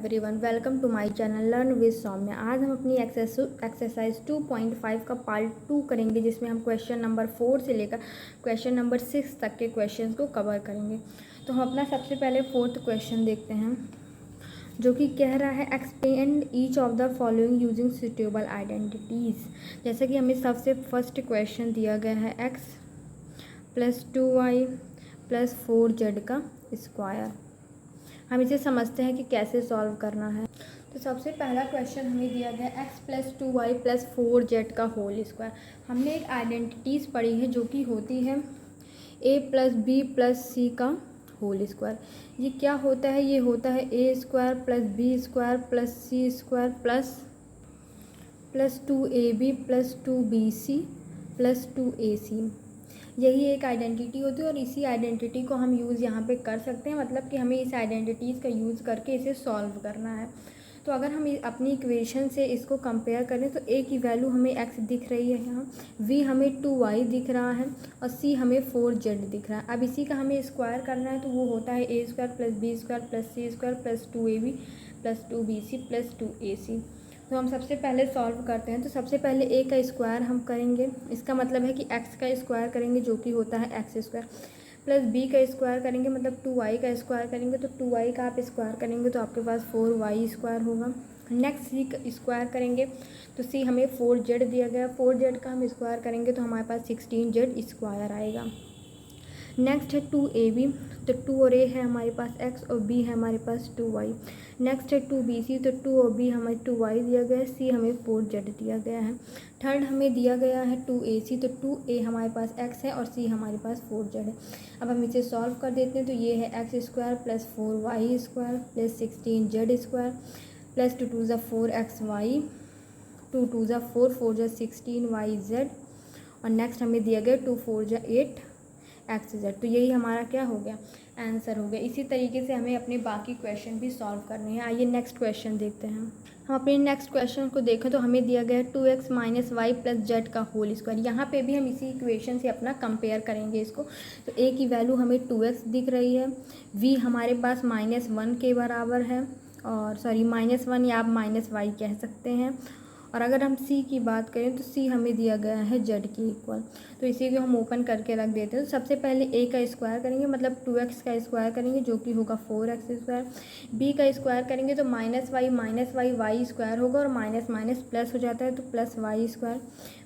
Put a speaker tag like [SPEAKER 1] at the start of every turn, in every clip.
[SPEAKER 1] Everyone, welcome to my channel learn with Saumya. आज हम अपनी एक्सरसाइज 2.5 का पार्ट 2 करेंगे, जिसमें हम क्वेश्चन नंबर 4 से लेकर क्वेश्चन नंबर 6 तक के क्वेश्चंस को कवर करेंगे। तो हम अपना सबसे पहले 4th क्वेश्चन देखते हैं, जो कि कह रहा है expand each of the following using suitable identities. जैसे कि हमें सबसे फर्स्ट क्वेश्चन दिया गया है x + 2y + 4z का स्क्वायर। हम इसे समझते हैं कि कैसे सॉल्व करना है। तो सबसे पहला क्वेश्चन हमें दिया गया x + 2y + 4z का होल स्क्वायर। हमने एक आइडेंटिटीज़ पढ़ी है जो कि होती है a + b + c का होल स्क्वायर। ये क्या होता है? ये होता है a² + b² + c² + 2ab + 2bc + 2ac। यही एक आइडेंटिटी होती है और इसी आइडेंटिटी को हम यूज़ यहाँ पे कर सकते हैं, मतलब कि हमें इस आइडेंटिटीज़ का यूज़ करके इसे सॉल्व करना है। तो अगर हम अपनी इक्वेशन से इसको कंपेयर करें तो a की वैल्यू हमें x दिख रही है, यहाँ v हमें 2y दिख रहा है और c हमें 4z दिख रहा है। अब इसी का हमें स्क्वायर करना है, तो वो होता है a² + b² + c² + 2ab + 2bc + 2ac। तो हम सबसे पहले सॉल्व करते हैं। तो सबसे पहले a का स्क्वायर हम करेंगे, इसका मतलब है कि x का स्क्वायर करेंगे जो कि होता है x² + b का स्क्वायर करेंगे, मतलब 2y का स्क्वायर करेंगे। तो 2y का आप स्क्वायर करेंगे तो आपके पास 4y² होगा। नेक्स्ट c का स्क्वायर करेंगे तो c हमें 4z दिया गया, 4z का हम स्क्वायर करेंगे तो हमारे पास 16z² आएगा। नेक्स्ट है 2ab, तो 2 और a है हमारे पास x और b है हमारे पास 2y। नेक्स्ट है 2bc, तो 2 और b हमें 2y दिया गया है, c हमें 4z दिया गया है। थर्ड हमें दिया गया है 2ac, तो 2a हमारे पास x है और c हमारे पास 4z है। अब हम इसे सॉल्व कर देते हैं। तो ये है x² + 4y² + 16z² + 2 2 4xy, 2 2 4 4 16yz, और नेक्स्ट हमें दिया गया 2 4 8xz। तो यही हमारा क्या हो गया? आंसर हो गया। इसी तरीके से हमें अपने बाकी क्वेश्चन भी सॉल्व करने हैं। आइए नेक्स्ट क्वेश्चन देखते हैं। हम अपने नेक्स्ट क्वेश्चन को देखें तो हमें दिया गया है 2x - y + z का होल स्क्वायर। यहाँ पे भी हम इसी इक्वेशन से अपना कंपेयर करेंगे इसको। तो a की वैल्यू हमें 2x दिख रही है, v हमारे पास -1 के बराबर है, और -1 या आप -y कह सकते हैं। और अगर हम c की बात करें तो c हमें दिया गया है z के इक्वल। तो इसी को हम ओपन करके रख देते हैं। तो सबसे पहले a का स्क्वायर करेंगे, मतलब 2x का स्क्वायर करेंगे जो कि होगा 4x²। b का स्क्वायर करेंगे तो -y y² होगा, और माइनस माइनस प्लस हो जाता है तो +y²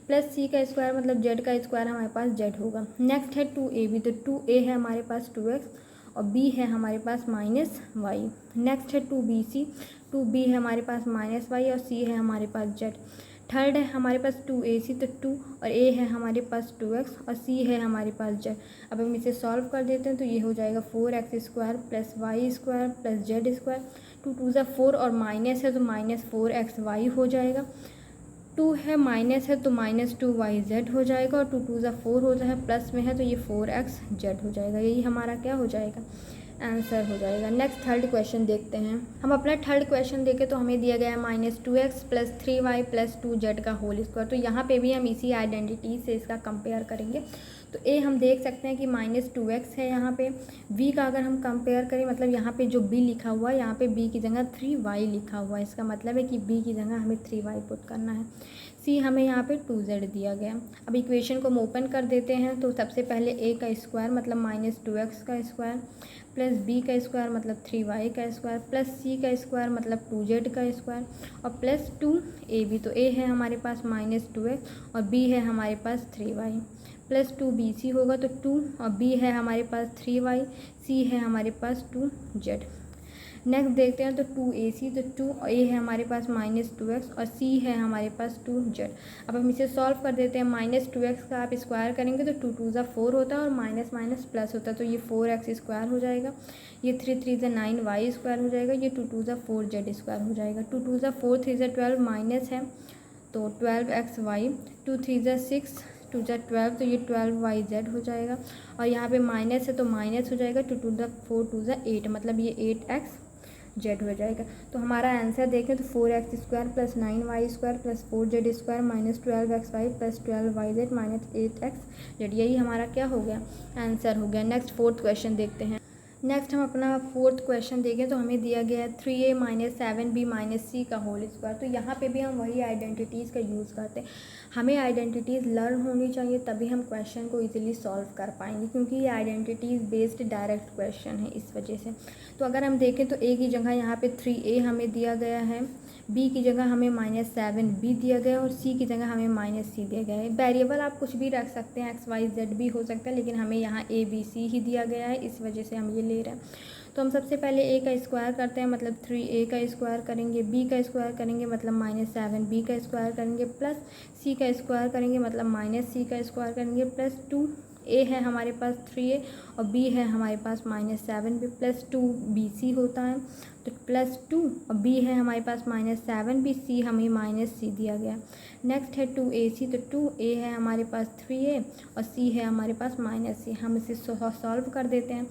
[SPEAKER 1] प्लस c का स्क्वायर मतलब z का स्क्वायर हमारे पास z होगा। नेक्स्ट है 2ab, तो 2a है हमारे पास 2x और b है हमारे पास -y। नेक्स्ट है 2bc, 2b है हमारे पास -y और c है हमारे पास z। थर्ड है हमारे पास 2ac, तो 2 और a है हमारे पास 2x और c है हमारे पास z। अब हम इसे सॉल्व कर देते हैं। तो ये हो जाएगा 4x² + y² + z²। 2 2 4 और माइनस है तो -4xy हो जाएगा। 2 है माइनस है तो -2yz हो जाएगा, और 2 2 4 होता है, प्लस में है तो ये 4xz हो जाएगा। यही हमारा क्या हो जाएगा? आंसर हो जाएगा। नेक्स्ट थर्ड क्वेश्चन देखते हैं। हम अपना थर्ड क्वेश्चन देखें तो हमें दिया गया है -2x + 3y + 2z का होल स्क्वायर। तो यहाँ पे भी हम इसी आइडेंटिटी से इसका कंपेयर करेंगे। तो a हम देख सकते हैं कि -2x है यहाँ पे। v का अगर हम कंपेयर करें, मतलब यहाँ पे जो b लिखा हुआ है, यहाँ पे b की जगह 3y लिखा हुआ है, इसका मतलब है कि b की जगह हमें 3y पुट करना है। c हमें यहाँ पे 2z दिया गया। अब इक्वेशन को हम ओपन कर देते हैं। तो सबसे पहले a का स्क्वायर मतलब -2x का स्क्वायर प्लस b का स्क्वायर मतलब 3y का स्क्वायर प्लस c का स्क्वायर मतलब 2z का स्क्वायर और प्लस 2ab। तो a है हमारे पास -2x और b है हमारे पास 3y प्लस 2bc होगा, तो 2 और b है हमारे पास 3y, c है हमारे पास 2z। नेक्स्ट देखते हैं। तो 2ac, तो 2 और a है हमारे पास -2x और c है हमारे पास 2z। अब हम इसे सॉल्व कर देते हैं। -2x का आप स्क्वायर करेंगे तो 2 2 4 होता है और माइनस माइनस प्लस होता है, तो ये 4x² हो जाएगा। ये 3 3 9y² हो जाएगा। ये 2 2 4z² हो जाएगा। 2 2 4 3 12 माइनस है तो 12xy, 2 3 6 2 12, तो ये 12yz हो जाएगा। और यहाँ पे माइनस है तो माइनस हो जाएगा। 2 2 4 2 8, मतलब ये 8xz हो जाएगा। तो हमारा आंसर देखें तो 4x² + 9y² + 4z² -12xy + 12yz -8xz, यही हमारा क्या हो गया? आंसर हो गया। नेक्स्ट फोर्थ क्वेश्चन देखते हैं। नेक्स्ट हम अपना फोर्थ क्वेश्चन देखें तो हमें दिया गया है 3a माइनस 7b माइनस सी का होल स्क्वायर। तो यहाँ पे भी हम वही आइडेंटिटीज़ का यूज़ करते हैं। हमें आइडेंटिटीज़ लर्न होनी चाहिए तभी हम क्वेश्चन को इजीली सॉल्व कर पाएंगे, क्योंकि ये आइडेंटिटीज़ बेस्ड डायरेक्ट क्वेश्चन है इस वजह से। तो अगर हम देखें तो a की जगह यहाँ पे 3a हमें दिया गया है, b की जगह हमें माइनस 7b दिया गया है और c की जगह हमें माइनस सी दिया गया है। वेरिएबल आप कुछ भी रख सकते हैं, XYZ भी हो सकता है, लेकिन हमें यहाँ ABC ही दिया गया है, इस वजह से हम ये ले रहे हैं। तो हम सबसे पहले a का स्क्वायर करते हैं, मतलब 3a का स्क्वायर करेंगे, b का स्क्वायर करेंगे मतलब माइनस 7b का स्क्वायर करेंगे, प्लस c का स्क्वायर करेंगे मतलब माइनस सी का स्क्वायर करेंगे, प्लस 2a है हमारे पास 3a और b है हमारे पास माइनस 7b प्लस 2bc होता है, तो प्लस 2 और b है हमारे पास माइनस 7b, c हमें माइनस सी दिया गया। नेक्स्ट है 2ac, तो 2a है हमारे पास 3a और c है हमारे पास माइनस सी। हम इसे सॉल्व कर देते हैं।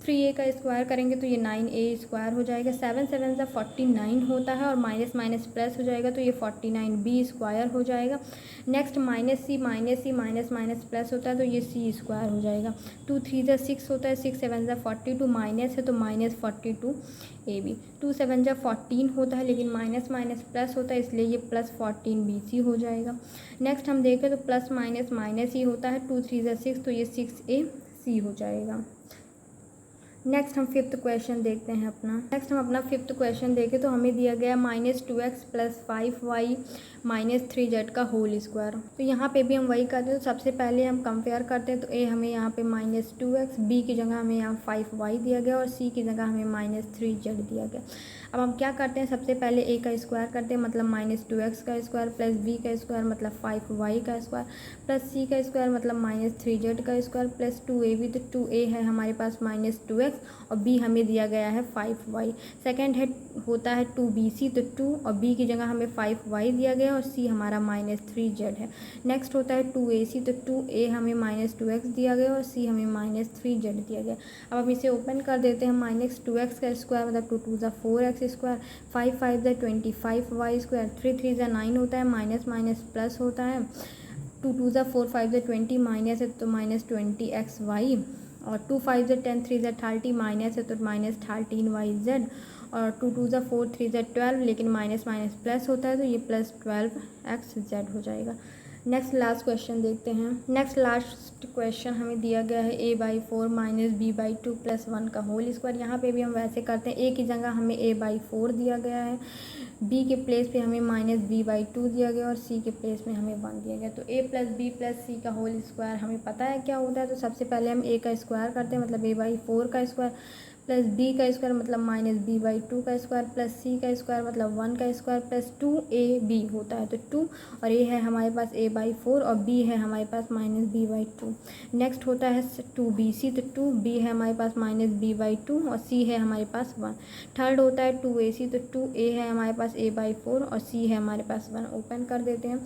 [SPEAKER 1] 3a का स्क्वायर करेंगे तो ये 9a स्क्वायर हो जाएगा, 7 7 से 49 होता है और माइनस माइनस प्लस हो जाएगा तो ये 49b स्क्वायर हो जाएगा। नेक्स्ट माइनस सी माइनस माइनस प्लस होता है तो ये c स्क्वायर हो जाएगा। 2 3 से 6 होता है, 6 7 से 42 माइनस है तो माइनस 42ab। 2 7 से 14 होता है, लेकिन माइनस माइनस प्लस होता है इसलिए ये प्लस 14bc हो जाएगा। नेक्स्ट हम देखें तो प्लस माइनस माइनस ही होता है, 2 3 से 6 तो ये 6ac हो जाएगा। नेक्स्ट हम फिफ्थ क्वेश्चन देखते हैं अपना। नेक्स्ट हम अपना फिफ्थ क्वेश्चन देखें तो हमें दिया गया -2x + 5y - 3z का होल स्क्वायर। तो यहाँ पे भी हम वही करते हैं। तो सबसे पहले हम कंपेयर करते हैं, तो ए हमें यहाँ पे -2x, बी की जगह हमें यहाँ 5y दिया गया और सी की जगह हमें -3z दिया गया। अब हम क्या करते हैं, सबसे पहले ए का स्क्वायर करते हैं, मतलब -2x का स्क्वायर प्लस बी का स्क्वायर मतलब 5y का स्क्वायर प्लस सी का स्क्वायर मतलब -3z का स्क्वायर प्लस 2ab। तो 2a है हमारे पास -2x और b हमें दिया गया है 5y। सेकंड है होता है 2bc, तो 2 और b की जगह हमें 5y दिया गया और c हमारा -3z है। नेक्स्ट होता है 2ac, तो 2a हमें -2x दिया गया और c हमें -3z दिया गया। अब हम इसे ओपन कर देते हैं। -2x का स्क्वायर मतलब 2 2 ज़ा 4x स्क्वायर, 5 5 ज़ा 25y स्क्वायर, 3 3 ज़ा 9 होता है, माइनस माइनस प्लस होता है, 2 2 ज़ा 4 5 ज़ा 20 माइनस है तो -20xy और 2 5 ज़ा 10 3 ज़ा 30 माइनस है तो -13yz और 2 2 ज़ा 4 3 ज़ा 12, लेकिन माइनस माइनस प्लस होता है तो ये +12xz हो जाएगा। नेक्स्ट लास्ट क्वेश्चन देखते हैं। नेक्स्ट लास्ट क्वेश्चन हमें दिया गया है a/4 - b/2 + 1 का होल स्क्वायर। यहाँ पे भी हम वैसे करते हैं, a की जगह हमें a/4 दिया गया है, b के प्लेस पे हमें -b/2 दिया गया और c के प्लेस में हमें 1 दिया गया। तो a + b + c का होल स्क्वायर हमें पता है क्या होता है। तो सबसे पहले हम a का स्क्वायर करते हैं, मतलब a/4 का स्क्वायर प्लस b का स्क्वायर मतलब -b/2 का स्क्वायर प्लस c का स्क्वायर मतलब 1 का स्क्वायर प्लस 2ab होता है। तो 2 और a है हमारे पास a/4 और b है हमारे पास -b/2। नेक्स्ट होता है 2bc, तो 2b है हमारे पास -b/2 और c है हमारे पास 1। थर्ड होता है 2ac, तो 2a है हमारे पास a/4 और c है हमारे पास 1। ओपन कर देते हैं।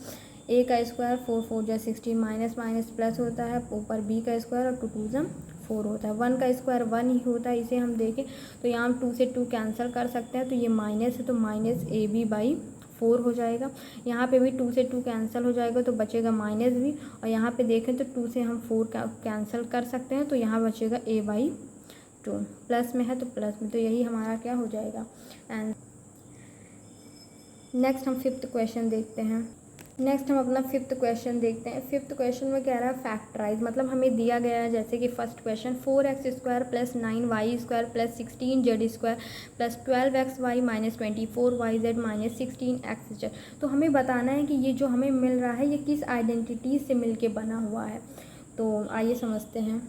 [SPEAKER 1] a का स्क्वायर 4 4 ज़ा 16 माइनस माइनस प्लस होता है, ऊपर b का स्क्वायर और 2 2 ज़ा 4 होता है। 1 का स्क्वायर 1 ही होता है। इसे हम देखें तो यहाँ हम 2 से 2 कैंसिल कर सकते हैं, तो ये माइनस है तो -ab/4 हो जाएगा। यहाँ पे भी 2 से 2 कैंसिल हो जाएगा तो बचेगा -b और यहाँ पे देखें तो 2 से हम 4 कैंसिल कर सकते हैं तो यहाँ बचेगा a/2। प्लस में है तो प्लस में, तो यही हमारा क्या हो जाएगा एंड नेक्स्ट हम फिफ्थ क्वेश्चन देखते हैं। नेक्स्ट हम अपना फिफ्थ क्वेश्चन देखते हैं। फिफ्थ क्वेश्चन में कह रहा है फैक्टराइज, मतलब हमें दिया गया है जैसे कि first question 4x² + 9y² + 16z² + 12xy - 24yz - 16xz। तो हमें बताना है कि ये जो हमें मिल रहा है ये किस आइडेंटिटी से मिलके बना हुआ है। तो आइए समझते हैं।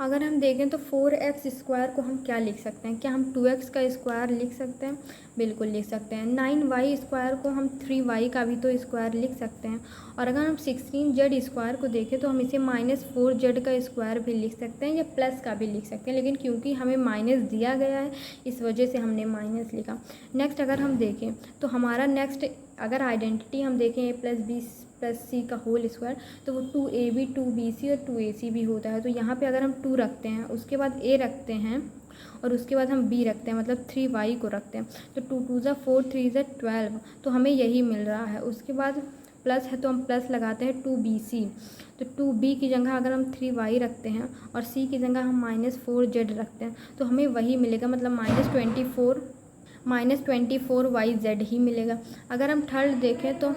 [SPEAKER 1] अगर हम देखें तो 4x² को हम क्या लिख सकते हैं, क्या हम 2x का स्क्वायर लिख सकते हैं? बिल्कुल लिख सकते हैं। 9y² को हम 3y का भी तो स्क्वायर लिख सकते हैं। और अगर हम 16z² को देखें तो हम इसे -4z का स्क्वायर भी लिख सकते हैं या प्लस का भी लिख सकते हैं, लेकिन क्योंकि हमें माइनस दिया गया है इस वजह से हमने माइनस लिखा। नेक्स्ट अगर हम देखें तो हमारा नेक्स्ट अगर आइडेंटिटी हम देखें a + b + c का होल स्क्वायर, तो वो 2ab 2bc और 2ac भी होता है। तो यहाँ पे अगर हम 2 रखते हैं, उसके बाद a रखते हैं और उसके बाद हम b रखते हैं, मतलब 3y को रखते हैं, तो 2 2 ज़ा 4 3 ज़ा 12, तो हमें यही मिल रहा है। उसके बाद प्लस है तो हम प्लस लगाते हैं 2bc, तो 2b की जगह अगर हम 3y रखते हैं और c की जगह हम -4z रखते हैं तो हमें वही मिलेगा, मतलब -24yz ही मिलेगा। अगर हम थर्ड देखें तो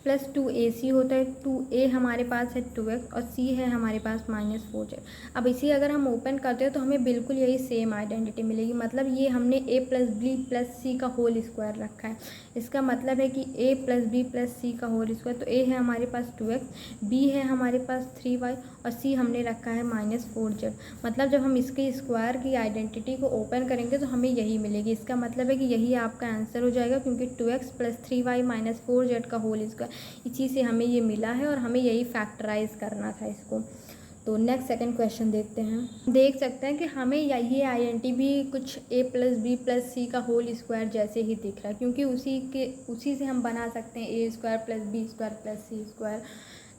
[SPEAKER 1] +2ac होता है, 2a हमारे पास है 2x और c है हमारे पास -4z। अब इसी अगर हम ओपन करते हैं तो हमें बिल्कुल यही सेम आइडेंटिटी मिलेगी, मतलब ये हमने a + b + c का होल स्क्वायर रखा है। इसका मतलब है कि a + b + c का होल स्क्वायर, तो a है हमारे पास 2x, b है हमारे पास 3y और c हमने रखा है -4z। मतलब जब हम इसके स्क्वायर की आइडेंटिटी को ओपन करेंगे तो हमें यही मिलेगी। इसका मतलब है कि यही आपका आंसर हो जाएगा, क्योंकि 2x + 3y - 4z का होल स्क्वायर, इसी से हमें ये मिला है और हमें यही फैक्टराइज करना था इसको। तो नेक्स्ट सेकंड क्वेश्चन देखते हैं। देख सकते हैं कि हमें ये आइडेंटिटी भी कुछ a + b + c का होल स्क्वायर जैसे ही दिख रहा है, क्योंकि उसी से हम बना सकते हैं a² + b² + c²।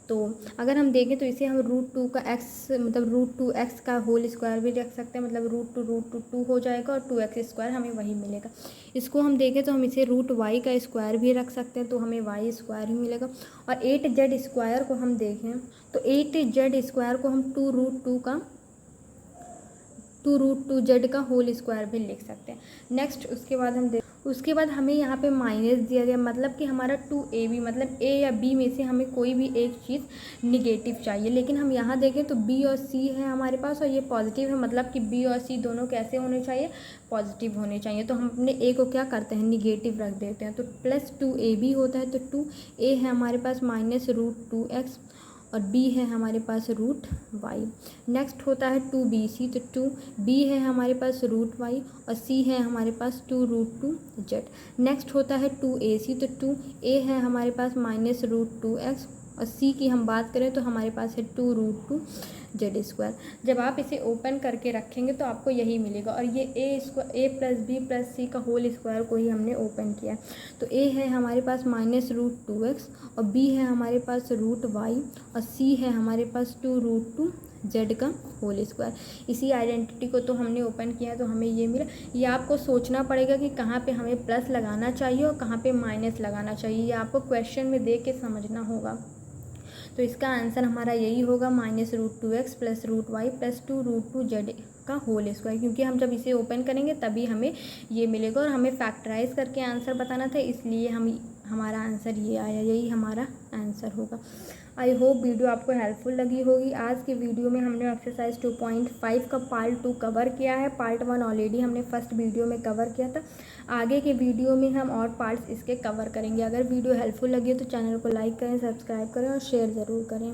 [SPEAKER 1] तो अगर हम देखें तो इसे हम √2 का x, मतलब √2x का होल स्क्वायर भी रख सकते हैं, मतलब √2 हो जाएगा और 2x² हमें वही मिलेगा। इसको हम देखें तो हम इसे √y का स्क्वायर भी रख सकते हैं, तो हमें y² ही मिलेगा। और 8z² को हम देखें तो 8z² को हम 2√2z का होल स्क्वायर भी लिख सकते हैं। नेक्स्ट उसके बाद हमें यहाँ पे माइनस दिया गया, मतलब कि हमारा 2ab, मतलब a या b में से हमें कोई भी एक चीज़ निगेटिव चाहिए। लेकिन हम यहाँ देखें तो b और c है हमारे पास और ये पॉजिटिव है, मतलब कि b और c दोनों कैसे होने चाहिए, पॉजिटिव होने चाहिए। तो हम अपने a को क्या करते हैं, निगेटिव रख देते हैं। तो +2ab होता है, तो 2a है हमारे पास -√2x और b है हमारे पास √y। नेक्स्ट होता है 2bc, तो 2b है हमारे पास √y और c है हमारे पास 2√2z। नेक्स्ट होता है 2ac, तो 2a है हमारे पास -√2x और c की हम बात करें तो हमारे पास है 2√2z²। जब आप इसे ओपन करके रखेंगे तो आपको यही मिलेगा, और ये a + b + c का होल स्क्वायर को ही हमने ओपन किया। तो a है हमारे पास -√2x और b है हमारे पास √y और c है हमारे पास 2√2z का होल स्क्वायर। इसी आइडेंटिटी को तो हमने ओपन किया तो हमें ये मिला। ये आपको सोचना पड़ेगा कि कहाँ पे हमें प्लस लगाना चाहिए और कहाँ पे माइनस लगाना चाहिए, ये आपको क्वेश्चन में देख के समझना होगा। तो इसका आंसर हमारा यही होगा, -√2x + √y + 2√2z का होल स्क्वायर, क्योंकि हम जब इसे ओपन करेंगे तभी हमें ये मिलेगा और हमें फैक्टराइज करके आंसर बताना था, इसलिए हमारा आंसर ये आया, यही हमारा आंसर होगा। आई होप वीडियो आपको हेल्पफुल लगी होगी। आज के वीडियो में हमने एक्सरसाइज 2.5 का पार्ट 2 कवर किया है। पार्ट 1 ऑलरेडी हमने फर्स्ट वीडियो में कवर किया था। आगे के वीडियो में हम और पार्ट्स इसके कवर करेंगे। अगर वीडियो हेल्पफुल लगी हो तो चैनल को लाइक करें, सब्सक्राइब करें और शेयर ज़रूर करें।